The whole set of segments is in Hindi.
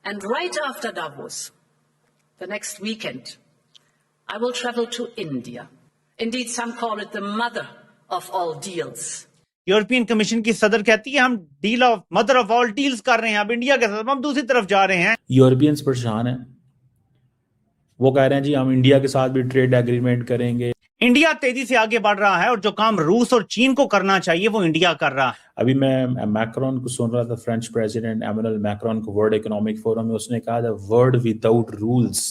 And right after Davos, the next weekend, I will travel to India. Indeed, some call it the mother of all deals. European commission की सदर कहती है हम deal of mother of all deals कर रहे हैं, अब इंडिया के साथ हम दूसरी तरफ जा रहे हैं। यूरोपियंस परेशान हैं, वो कह रहे हैं जी हम इंडिया के साथ भी ट्रेड एग्रीमेंट करेंगे। इंडिया तेजी से आगे बढ़ रहा है और जो काम रूस और चीन को करना चाहिए वो इंडिया कर रहा है। अभी मैं मैक्रोन को सुन रहा था, फ्रेंच प्रेसिडेंट एमेनुअल मैक्रोन को वर्ल्ड इकोनॉमिक फोरम में, उसने कहा the world without rules,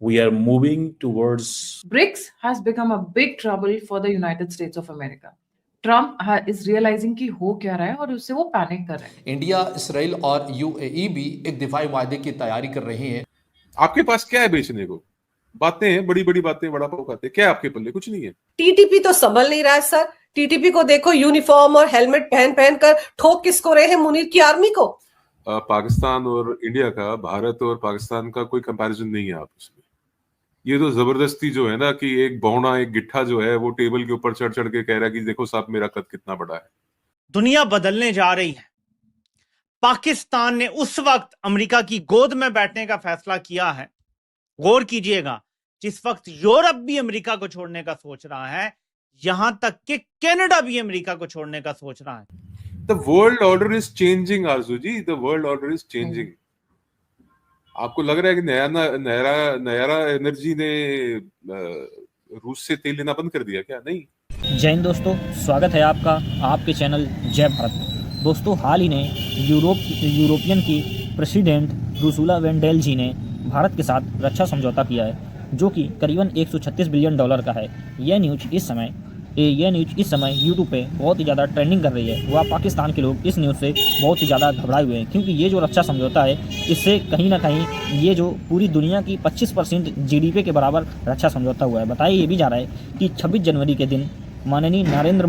we are moving towards. BRICS has become a big trouble for the United States of America. Trump is realizing कि हो क्या रहा है और उससे वो पैनिक कर रहे हैं। इंडिया, इसराइल और यूएई भी एक दिफाई वायदे की तैयारी कर रहे हैं। आपके पास क्या है बेचने को? बातें हैं, बड़ी बड़ी बातें, बड़ा पाव खाते, क्या आपके पल्ले? कुछ नहीं है। टीटीपी तो संभल नहीं रहा है सर। टीटीपी को देखो, यूनिफॉर्म और हेलमेट पहन पहन कर ठोक किसको रहे हैं? मुनीर की आर्मी को। पाकिस्तान और इंडिया का, भारत और पाकिस्तान का कोई कंपैरिजन नहीं है आपस में। ये तो जबरदस्ती जो है ना कि एक बौना, एक गिट्ठा जो है वो टेबल के ऊपर चढ़ चढ़ के कह रहा है कि देखो साहब मेरा कद कितना बड़ा है। दुनिया बदलने जा रही है। पाकिस्तान ने उस वक्त अमेरिका की गोद में बैठने का फैसला किया है, गौर कीजिएगा, जिस वक्त यूरोप भी अमेरिका को छोड़ने का सोच रहा है, यहां तक कि कनाडा भी अमेरिका को छोड़ने का सोच रहा है। The world order is changing Arzoo ji, the world order is changing. आपको लग रहा है कि नयारा एनर्जी ने रूस से तेल लेना बंद कर दिया क्या? नहीं। जय हिंद दोस्तों, स्वागत है आपका आपके चैनल जय भारत। दोस्तों, हाल ही में यूरोपियन की प्रेसिडेंट उर्सुला वॉन डेर जी ने भारत के साथ रक्षा समझौता किया है, जो कि करीबन 136 बिलियन डॉलर का है। यह न्यूज़ इस समय यूट्यूब पे बहुत ही ज़्यादा ट्रेंडिंग कर रही है। वह पाकिस्तान के लोग इस न्यूज़ से बहुत ही ज़्यादा घबराए हुए हैं, क्योंकि ये जो रक्षा समझौता है, इससे कहीं ना कहीं ये जो पूरी दुनिया की 25% जीडीपी के बराबर रक्षा समझौता हुआ है। बताया ये भी जा रहा है कि 26 जनवरी के दिन माननीय नरेंद्र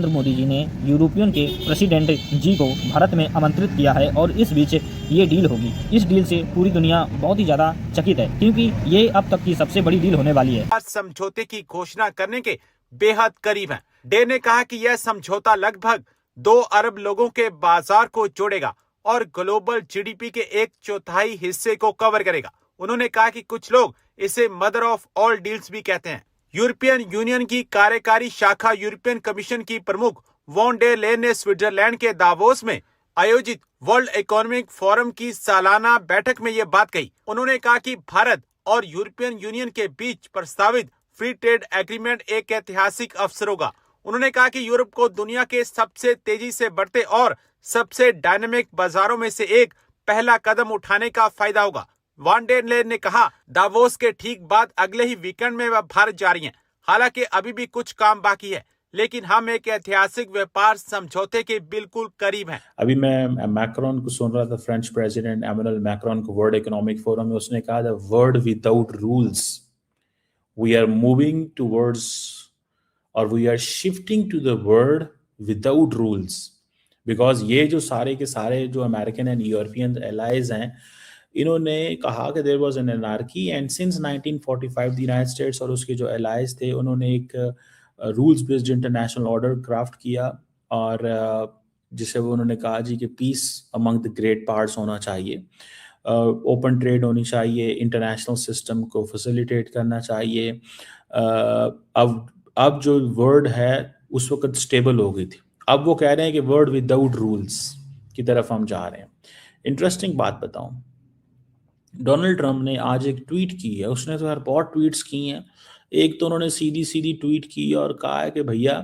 मोदी जी ने यूरोपियन के प्रेसिडेंट जी को भारत में आमंत्रित किया है और इस बीच ये डील होगी। इस डील से पूरी दुनिया बहुत ही ज़्यादा चकित है, क्योंकि ये अब तक की सबसे बड़ी डील होने वाली है। समझौते की घोषणा करने के बेहद करीब है। डे ने कहा कि यह समझौता लगभग 2 अरब लोगों के बाजार को जोड़ेगा और ग्लोबल जीडीपी के 1/4 हिस्से को कवर करेगा। उन्होंने कहा कि कुछ लोग इसे मदर ऑफ ऑल डील्स भी कहते हैं। यूरोपियन यूनियन की कार्यकारी शाखा यूरोपियन कमीशन की प्रमुख वॉन डेर लेयन ने स्विट्जरलैंड के दावोस में आयोजित वर्ल्ड इकोनॉमिक फोरम की सालाना बैठक में यह बात कही। उन्होंने कहा कि भारत और यूरोपियन यूनियन के बीच प्रस्तावित फ्री ट्रेड एग्रीमेंट एक ऐतिहासिक अवसर होगा। उन्होंने कहा कि यूरोप को दुनिया के सबसे तेजी से बढ़ते और सबसे डायनामिक बाजारों में से एक पहला कदम उठाने का फायदा होगा। वॉन डेर लेयन ने कहा दावोस के ठीक बाद अगले ही वीकेंड में वह भारत जा रही हैं। हालांकि अभी भी कुछ काम बाकी है, लेकिन हम एक ऐतिहासिक व्यापार समझौते के बिल्कुल करीब हैं। अभी मैं मैक्रोन को सुन रहा था, फ्रेंच प्रेसिडेंट एमेनुअल मैक्रोन को वर्ल्ड इकोनॉमिक फोरम में, उसने कहा the world without rules, we are moving towards और we are shifting to the world without rules. Because ये जो सारे के सारे जो अमेरिकन एंड यूरोपियन एलाइज हैं, इन्होंने कहा कि there was an anarchy and since 1945 the United States और उसके जो एलाइज थे, उन्होंने एक rules based international order craft किया और जिसे वो उन्होंने कहा जी कि peace among the great parts होना चाहिए, ओपन ट्रेड होनी चाहिए, इंटरनेशनल सिस्टम को फैसिलिटेट करना चाहिए। अब जो वर्ड है उस वक्त स्टेबल हो गई थी, अब वो कह रहे हैं कि वर्ड विदाउट रूल्स की तरफ हम जा रहे हैं। इंटरेस्टिंग बात बताऊं, डोनाल्ड ट्रंप ने आज एक ट्वीट की है, उसने तो यार बहुत ट्वीट्स की हैं। एक तो उन्होंने सीधी ट्वीट की और कहा है कि भैया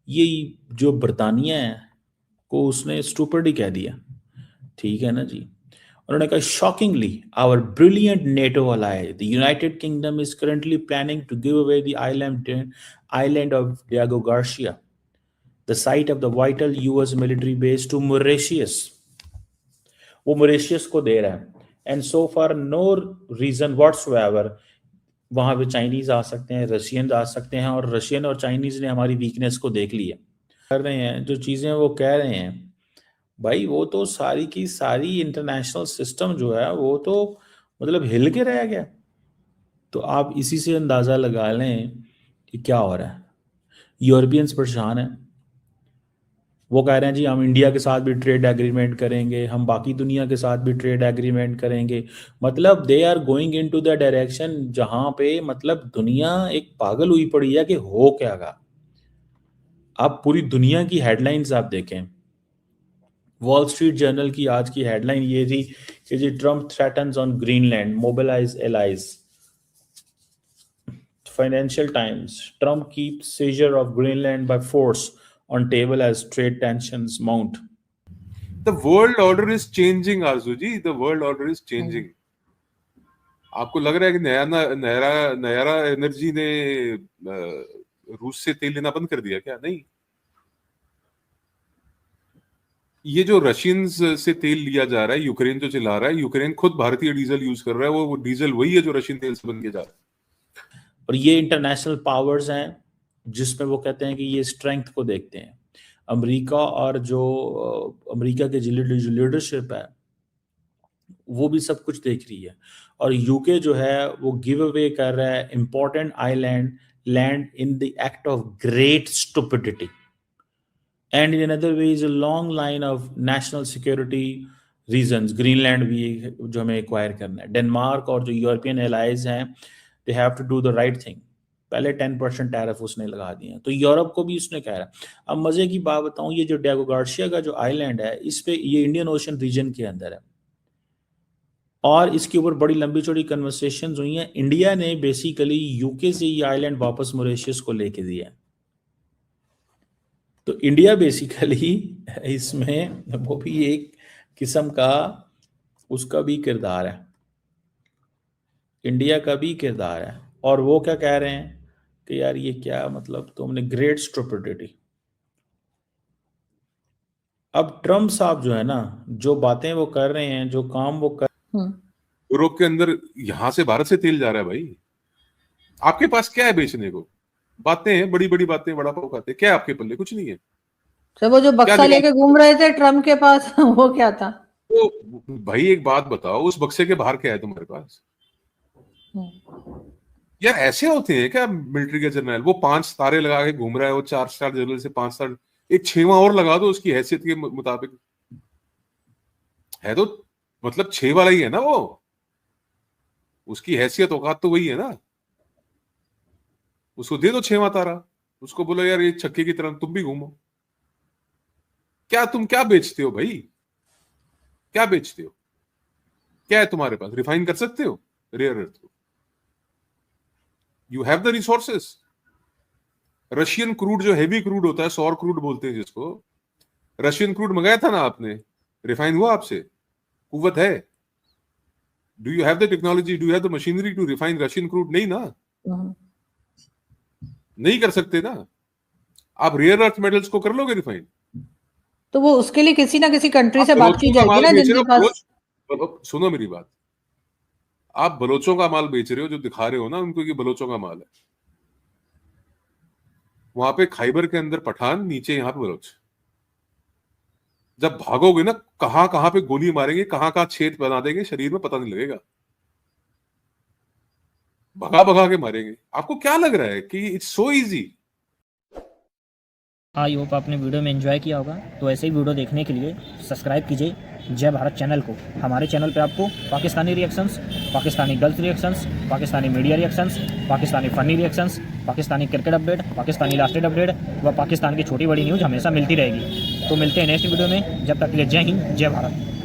ये जो बरतानिया है को उसने स्टूपिड ही कह दिया, ठीक है ना जी। उन्होंने कहा shockingly our brilliant NATO ally the United Kingdom is currently planning to give away the island of Diego Garcia, the site of the vital US military base, to Mauritius. वो मॉरिशस को दे रहा है and so for no reason whatsoever वहां पे चाइनीज आ सकते हैं, रशियन आ सकते हैं, और रशियन और चाइनीज ने हमारी वीकनेस को देख लिया। कर रहे हैं जो चीजें वो कह रहे हैं भाई, वो तो सारी की सारी इंटरनेशनल सिस्टम जो है वो तो मतलब हिल के रह गया। तो आप इसी से अंदाजा लगा लें कि क्या हो रहा है। यूरोपियंस परेशान हैं, वो कह रहे हैं जी हम इंडिया के साथ भी ट्रेड एग्रीमेंट करेंगे, हम बाकी दुनिया के साथ भी ट्रेड एग्रीमेंट करेंगे। मतलब they are going into the direction जहां पे मतलब दुनिया एक पागल हुई पड़ी है कि हो क्या गा। आप पूरी दुनिया की हेडलाइंस आप देखें, वॉल स्ट्रीट जर्नल की आज की हेडलाइन ये थी कि जी Trump threatens on Greenland, mobilise allies. Financial Times, Trump keeps seizure of Greenland by force on table as trade tensions mount. The world order is changing, Aarzoo ji, the world order is changing. आपको लग रहा है कि नयारा एनर्जी ने रूस से तेल लेना बंद कर दिया क्या? नहीं, ये जो रशियंस से तेल लिया जा रहा है, यूक्रेन जो चला रहा है, यूक्रेन खुद भारतीय डीजल यूज कर रहा है, वो डीजल वही है जो रशियन तेल से बन के जा रहा है। और ये इंटरनेशनल पावर्स हैं जिसमें वो कहते हैं कि ये स्ट्रेंथ को देखते हैं। अमेरिका और जो अमेरिका के जो लीडरशिप है वो भी सब कुछ देख रही है, और यूके जो है वो गिव अवे कर रहा है important island land in the act of great stupidity and in another way is a long line of national security reasons. Greenland भी जो हमें एक्वायर करना है। डेनमार्क और जो यूरोपियन एलाइज हैं they have to do the right thing. पहले 10% टैरिफ उसने लगा दिए हैं, तो यूरोप को भी उसने कह रहा है। अब मजे की बात बताऊं, ये जो डिएगो गार्सिया का जो आइलैंड है, इस पे ये इंडियन ओशन रीजन के अंदर है और इसके ऊपर बड़ी लंबी चौड़ी कन्वर्सेशंस हुई हैं। इंडिया ने बेसिकली यूके से ये आइलैंड वापस मॉरिशस को लेके दिया है, तो इंडिया बेसिकली इसमें वो भी एक किस्म का उसका भी किरदार है, इंडिया का भी किरदार है। और वो क्या कह रहे हैं कि यार ये क्या मतलब तुमने ग्रेट स्टुपिडिटी। अब ट्रम्प साहब जो है ना, जो बातें वो कर रहे हैं, जो काम वो कर, यूरोप के अंदर यहां से भारत से तेल जा रहा है भाई, आपके पास क्या है बेचने को? बातें हैं, बड़ी बड़ी बातें, बड़ा पाव खाते, क्या आपके पल्ले? कुछ नहीं है। तो वो जो बक्सा लेके घूम रहे थे ट्रम्प के पास वो क्या था? तो भाई एक बात बताओ, उस बक्से के बाहर क्या है तुम्हारे पास? यार ऐसे होते हैं क्या मिलिट्री के जनरल? वो 5 तारे लगा के घूम रहा है, वो 4 स्टार जनरल से 5 स्टार, एक 6वां और लगा दो उसकी हैसियत के मुताबिक। है तो मतलब 6 वाला ही है ना वो, उसकी हैसियत औकात तो वही है ना। उसको दे दो 6वां तारा, उसको बोलो यार ये छक्के की तरह तुम भी घूमो। क्या तुम क्या बेचते हो भाई? क्या बेचते हो? क्या है तुम्हारे पास? रिफाइन कर सकते हो रेयर अर्थ को? You have the resources. Russian crude जो हेवी क्रूड होता है, सौर क्रूड बोलते हैं जिसको, रशियन क्रूड मंगाया था ना आपने, रिफाइन हुआ आपसे? कुव्वत है? Do you have the technology, do you have the machinery to refine Russian crude? नहीं ना, नहीं कर सकते ना। आप रेयर अर्थ मेटल्स को कर लोगे रिफाइन? तो वो उसके लिए किसी ना किसी कंट्री से बात की जाएगी ना जिनके पास। सुनो मेरी बात, आप बलोचों का माल बेच रहे हो, जो दिखा रहे हो ना उनको कि बलोचों का माल है। वहां पे खैबर के अंदर पठान, नीचे यहां पे बलोच। जब भागोगे ना, कहां कहां पे गोली मारेंगे, कहां कहां छेद बना देंगे शरीर में, पता नहीं लगेगा। भगा भगा के मारेंगे। आपको क्या लग रहा है कि it's so easy? I hope आपने वीडियो में एंजॉय किया होगा। तो ऐसे ही वीडियो देखने के लिए सब्सक्राइब कीजिए जय भारत चैनल को। हमारे चैनल पे आपको Pakistani reactions, Pakistani gulf reactions, Pakistani media reactions, Pakistani funny reactions, Pakistani cricket update, Pakistani lasted update व पाकिस्तान की छोटी बड़ी न्यूज़ हमेशा मिलती रहेगी। तो मिलते हैं नेक्स्ट वीडियो में, जब तक के लिए जय हिंद जय भारत।